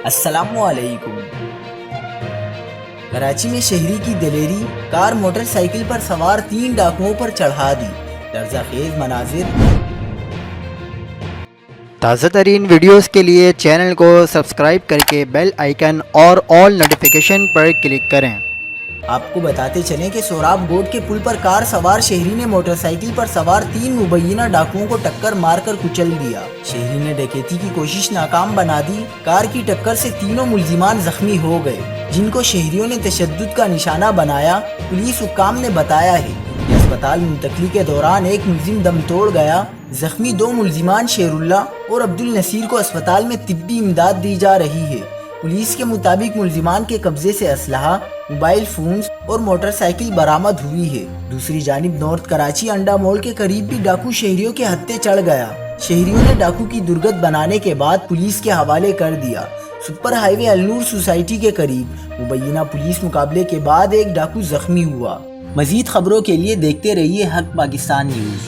السلام علیکم۔ کراچی میں شہری کی دلیری، کار موٹر سائیکل پر سوار 3 ڈاکوؤں پر چڑھا دی، لرزہ خیز مناظر۔ تازہ ترین ویڈیوز کے لیے چینل کو سبسکرائب کر کے بیل آئیکن اور آل نوٹیفیکیشن پر کلک کریں۔ آپ کو بتاتے چلیں کہ سوراب گوٹ کے پل پر کار سوار شہری نے موٹر سائیکل پر سوار 3 مبینہ ڈاکوؤں کو ٹکر مار کر کچل دیا۔ شہری نے ڈکیتی کی کوشش ناکام بنا دی۔ کار کی ٹکر سے تینوں ملزمان زخمی ہو گئے، جن کو شہریوں نے تشدد کا نشانہ بنایا۔ پولیس حکام نے بتایا ہے کہ اسپتال منتقلی کے دوران ایک ملزم دم توڑ گیا۔ زخمی 2 ملزمان شیر اللہ اور عبد النصیر کو اسپتال میں طبی امداد دی جا رہی ہے۔ پولیس کے مطابق ملزمان کے قبضے سے اسلحہ، موبائل فونز اور موٹر سائیکل برآمد ہوئی ہے۔ دوسری جانب نارتھ کراچی انڈا مال کے قریب بھی ڈاکو شہریوں کے ہتھے چڑھ گیا۔ شہریوں نے ڈاکو کی درگت بنانے کے بعد پولیس کے حوالے کر دیا۔ سپر ہائی وے النور سوسائٹی کے قریب مبینہ پولیس مقابلے کے بعد ایک ڈاکو زخمی ہوا۔ مزید خبروں کے لیے دیکھتے رہیے حق پاکستان نیوز۔